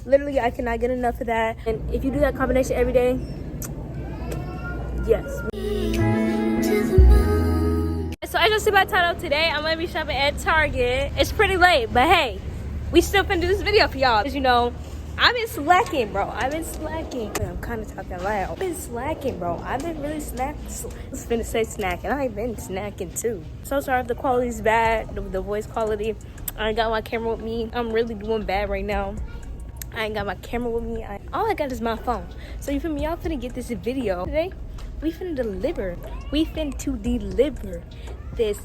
Literally, I cannot get enough of that. And if you do that combination every day, yes. So as you see by title, today I'm gonna be shopping at Target. It's pretty late, but hey, we still finna do this video for y'all. Cause you know, I've been slacking, bro. I've been slacking. I'm kind of talking loud. I've been slacking, bro. I've been really snacking. I was finna say snacking. I've been snacking too. So sorry if the quality's bad, the voice quality. I ain't got my camera with me. I'm really doing bad right now. I ain't got my camera with me. All I got is my phone. So you feel me? Y'all finna get this video today. We finna deliver. We finna deliver this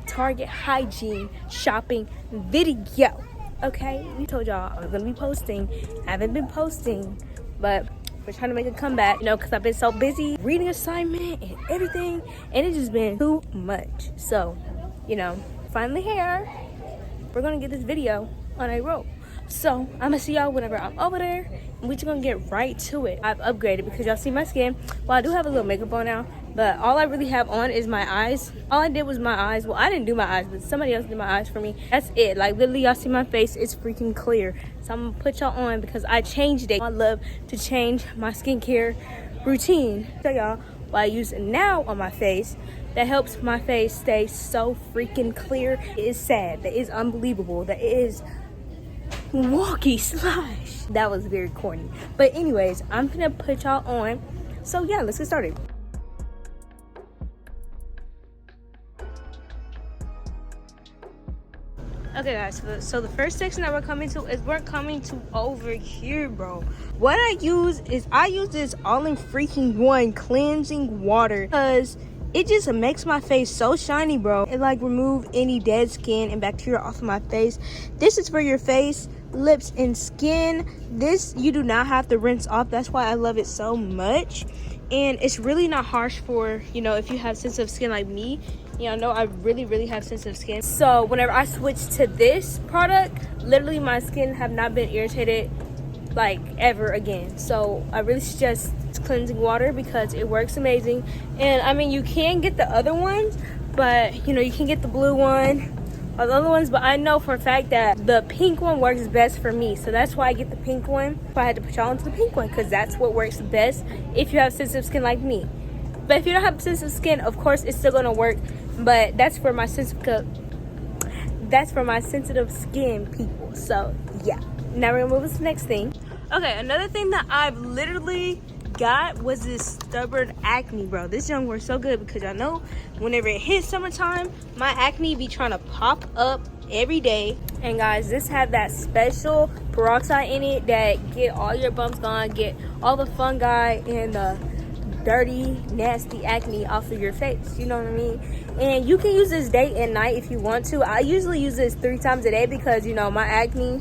Target hygiene shopping video. Okay, we told y'all I was gonna be posting. I haven't been posting, but we're trying to make a comeback, you know, because I've been so busy reading assignment and everything, and it's just been too much. So, you know, finally here, we're gonna get this video on a roll. So I'm gonna see y'all whenever I'm over there, and we're just gonna get right to it. I've upgraded because y'all see my skin. Well, I do have a little makeup on now, but all I really have on is my eyes. All I did was my eyes. Well, I didn't do my eyes, but somebody else did my eyes for me. That's it. Like, literally, y'all see my face. It's freaking clear. So I'm gonna put y'all on because I changed it. I love to change my skincare routine. So y'all, what I use now on my face that helps my face stay so freaking clear. It is sad. That is unbelievable. That is walkie slash. That was very corny. But anyways, I'm gonna put y'all on. So yeah, let's get started. Okay guys, so the first section that we're coming to is we're coming to over here, bro. What I use this all-in-freaking-one cleansing water because it just makes my face so shiny, bro. It like remove any dead skin and bacteria off of my face. This is for your face, lips, and skin. This you do not have to rinse off. That's why I love it so much. And it's really not harsh for, you know, if you have sensitive skin like me. Y'all know I really have sensitive skin. So whenever I switch to this product, literally my skin have not been irritated like ever again. So I really suggest cleansing water because it works amazing. And I mean, you can get the other ones, but you know, you can get the blue one or the other ones, but I know for a fact that the pink one works best for me. So that's why I get the pink one. So I had to put y'all into the pink one because that's what works best if you have sensitive skin like me. But if you don't have sensitive skin, of course it's still gonna work. But that's for my sensitive skin people. So yeah. Now we're gonna move on to the next thing. Okay, another thing that I've literally got was this stubborn acne, bro. This junk works so good because y'all know whenever it hits summertime, my acne be trying to pop up every day. And guys, this had that special peroxide in it that get all your bumps gone, get all the fungi and the dirty, nasty acne off of your face. You know what I mean? And you can use this day and night if you want to. I usually use this 3 times a day because, you know, my acne,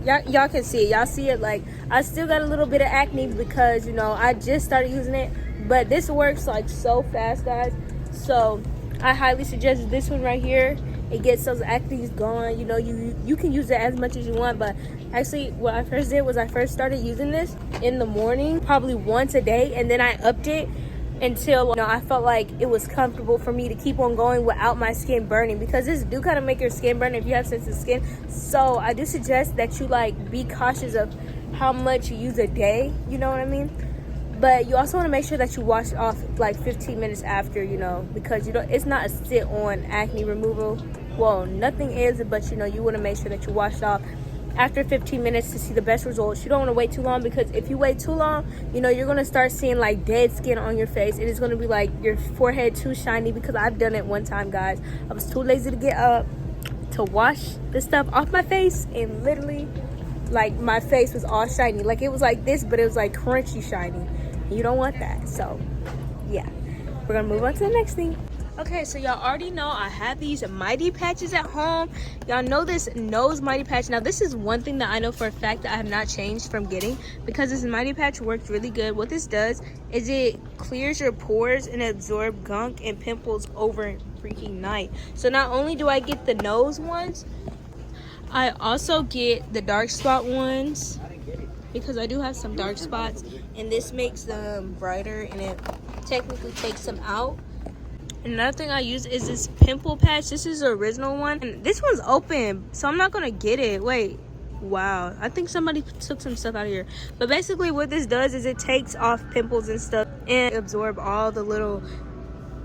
y'all can see it. Y'all see it. Like, I still got a little bit of acne because, you know, I just started using it. But this works like so fast, guys. So I highly suggest this one right here. It gets those acne gone. You know, you can use it as much as you want. But actually, what I first did was I first started using this in the morning, probably once a day. And then I upped it until, you know, I felt like it was comfortable for me to keep on going without my skin burning, because this do kind of make your skin burn if you have sensitive skin. So I do suggest that you like be cautious of how much you use a day, you know what I mean? But you also want to make sure that you wash it off like 15 minutes after, you know, because you don't, it's not a sit on acne removal. Well, nothing is, but you know, you want to make sure that you wash it off after 15 minutes to see the best results. You don't want to wait too long, because if you wait too long, you know, you're going to start seeing like dead skin on your face. It is going to be like your forehead too shiny, because I've done it one time, guys. I was too lazy to get up to wash the stuff off my face, and literally like my face was all shiny. Like it was like this, but it was like crunchy shiny. You don't want that. So yeah, we're going to move on to the next thing. Okay, so y'all already know I have these mighty patches at home. Y'all know this nose mighty patch. Now this is one thing that I know for a fact that I have not changed from getting, because this mighty patch works really good. What this does is it clears your pores and absorbs gunk and pimples over freaking night. So not only do I get the nose ones, I also get the dark spot ones, because I do have some dark spots, and this makes them brighter and it technically takes them out. Another thing I use is this pimple patch. This is the original one, and this one's open, so I'm not gonna get it. Wait, Wow, I think somebody took some stuff out of here. But basically what this does is it takes off pimples and stuff and absorb all the little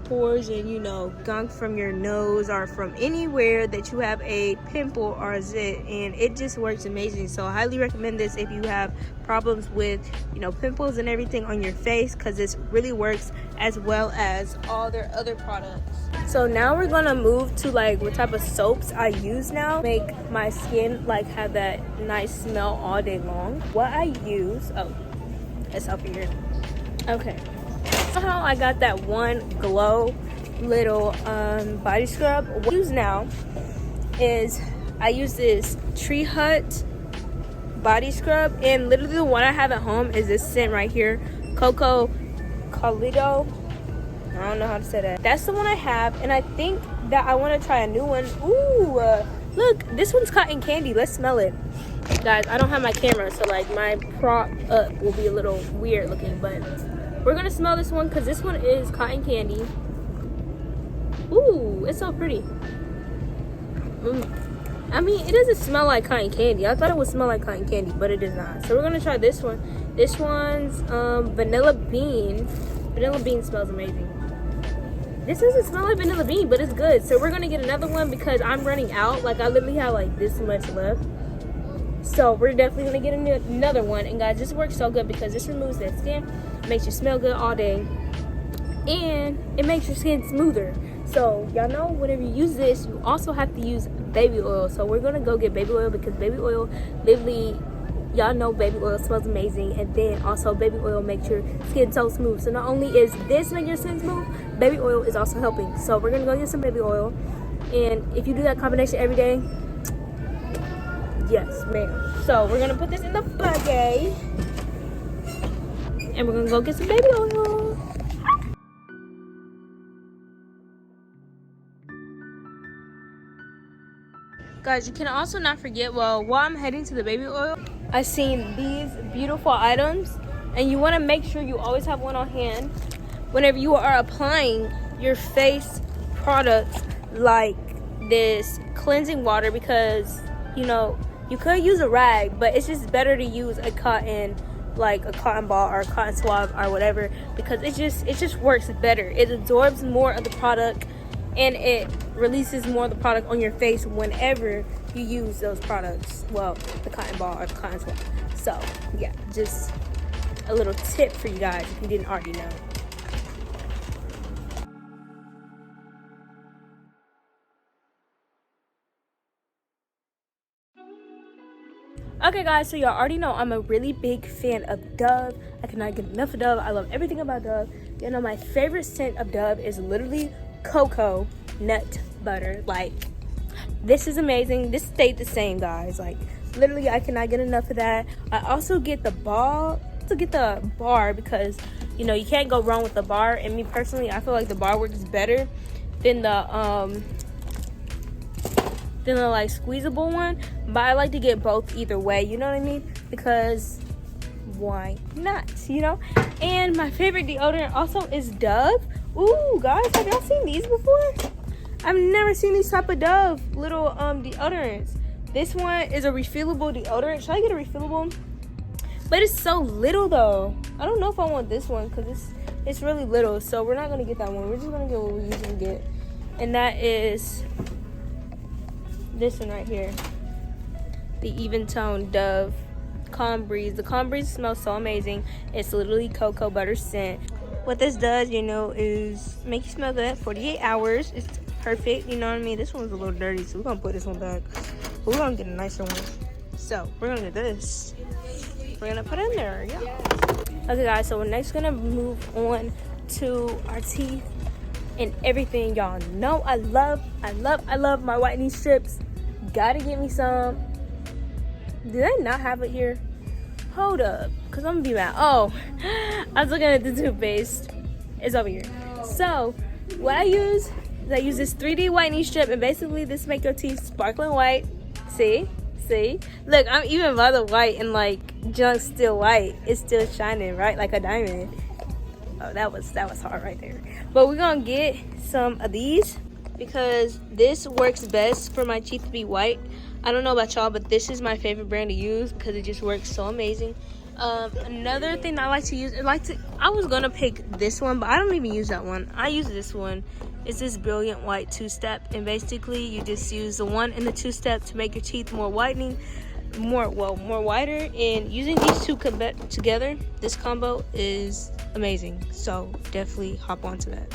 pores and, you know, gunk from your nose or from anywhere that you have a pimple or a zit, and it just works amazing. So I highly recommend this if you have problems with, you know, pimples and everything on your face, because this really works, as well as all their other products. So now we're gonna move to like what type of soaps I use now, make my skin like have that nice smell all day long. What I use, oh, it's up here. Okay, so how I got that one glow little body scrub. What I use now is I use this Tree Hut body scrub, and literally the one I have at home is this scent right here, Coco Colido. I don't know how to say that. That's the one I have, and I think that I want to try a new one. Ooh, look, this one's cotton candy. Let's smell it. Guys, I don't have my camera, so like my prop up will be a little weird looking, but we're gonna smell this one because this one is cotton candy. Ooh, it's so pretty. I mean, it doesn't smell like cotton candy. I thought it would smell like cotton candy, but it does not. So we're gonna try this one. This one's vanilla bean. Vanilla bean smells amazing. This doesn't smell like vanilla bean, but it's good. So we're gonna get another one because I'm running out. Like I literally have like this much left. So we're definitely gonna get another one. And guys, this works so good because this removes that skin, makes you smell good all day, and it makes your skin smoother. So y'all know whenever you use this, you also have to use baby oil. So we're gonna go get baby oil because baby oil literally, y'all know baby oil smells amazing, and then also baby oil makes your skin so smooth. So not only is this making your skin smooth, baby oil is also helping. So we're gonna go get some baby oil, and if you do that combination every day, yes ma'am. So we're gonna put this in the bucket, and we're gonna go get some baby oil. Guys, you can also not forget, well, while I'm heading to the baby oil, I seen these beautiful items, and you want to make sure you always have one on hand whenever you are applying your face products like this cleansing water, because, you know, you could use a rag, but it's just better to use a cotton, like a cotton ball or a cotton swab or whatever, because it just works better. It absorbs more of the product, and it releases more of the product on your face whenever you use those products. Well, the cotton ball or the cotton swab. So yeah, just a little tip for you guys if you didn't already know. Okay guys, so y'all already know I'm a really big fan of Dove. I cannot get enough of Dove. I love everything about Dove. You know, my favorite scent of Dove is literally cocoa nut butter. Like, this is amazing. This stayed the same, guys. Like, literally, I cannot get enough of that. I also get the bar because, you know, you can't go wrong with the bar. And me personally, I feel like the bar works better than the like squeezable one. But I like to get both either way, you know what I mean? Because why not, you know? And my favorite deodorant also is Dove. Ooh, guys, have y'all seen these before? I've never seen these type of Dove little deodorants. This one is a refillable deodorant. Should I get a refillable? But it's so little though. I don't know if I want this one because it's really little. So we're not gonna get that one. We're just gonna get what we usually get, and that is this one right here, the Even Tone Dove Calm Breeze. The Calm Breeze smells so amazing. It's literally cocoa butter scent. What this does, you know, is make you smell good 48 hours. It's perfect, you know what I mean? This one's a little dirty, so we're gonna put this one back. But we're gonna get a nicer one. So we're gonna get this. We're gonna put it in there, yeah. Okay guys, so we're next gonna move on to our teeth and everything. Y'all know I love my whitening strips. Gotta get me some. Did I not have it here? Hold up, because I'm gonna be mad. Oh, I was looking at the toothpaste. It's over here. So what I use is I use this 3D whitening strip, and basically this makes your teeth sparkling white. See? Look, I'm even by the white, and like junk's still white. It's still shining, right? Like a diamond. Oh, that was hard right there. But we're gonna get some of these because this works best for my teeth to be white. I don't know about y'all, but this is my favorite brand to use because it just works so amazing. Another thing I like to use, I was gonna pick this one, but I don't even use that one. I use this one. It's this Brilliant White 2-step, and basically you just use the 1 and the 2-step to make your teeth more whitening, more whiter. And using these two together, this combo is amazing. So definitely hop onto that.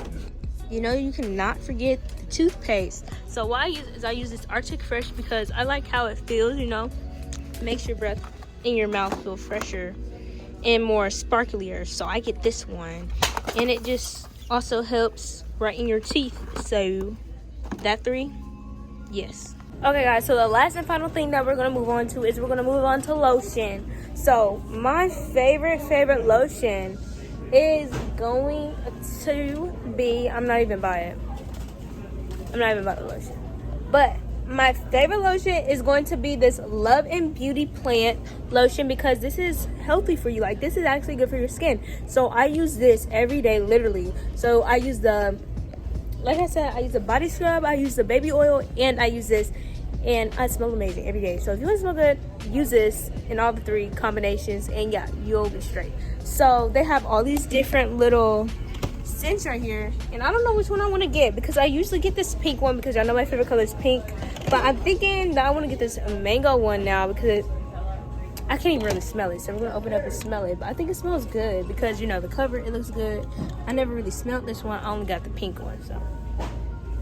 You know, you cannot forget the toothpaste. So what I use this Arctic Fresh because I like how it feels. You know, makes your breath in your mouth feel fresher and more sparklier. So I get this one, and it just also helps brighten your teeth. So that 3, yes. Okay guys, so the last and final thing that we're gonna move on to is we're gonna move on to lotion. So my favorite lotion is going to be, I'm not even buying the lotion, but my favorite lotion is going to be this Love and Beauty Plant lotion because this is healthy for you. Like, this is actually good for your skin. So I use this every day, literally. So I use like I said, I use the body scrub, I use the baby oil, and I use this, and I smell amazing every day. So if you want to smell good, use this in all the 3 combinations, and yeah, you'll be straight. So they have all these different little scents right here, and I don't know which one I want to get because I usually get this pink one because I know my favorite color is pink, but I'm thinking that I want to get this mango one now because I can't even really smell it. So we're gonna open it up and smell it, but I think it smells good because, you know, the cover, it looks good. I never really smelled this one. I only got the pink one. So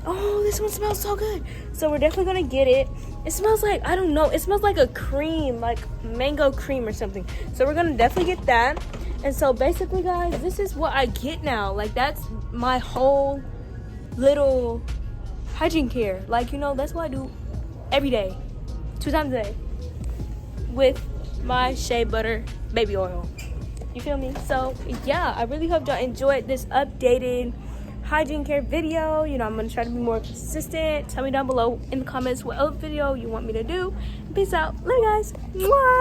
oh, this one smells so good. So we're definitely gonna get it. It smells like, I don't know, it smells like a cream, like mango cream or something. So we're gonna definitely get that. And so basically, guys, this is what I get now. Like, that's my whole little hygiene care. Like, you know, that's what I do every day, 2 times a day, with my shea butter baby oil. You feel me? So yeah, I really hope y'all enjoyed this updated hygiene care video. You know, I'm gonna try to be more consistent. Tell me down below in the comments what other video you want me to do. Peace out. Love you guys. Mwah!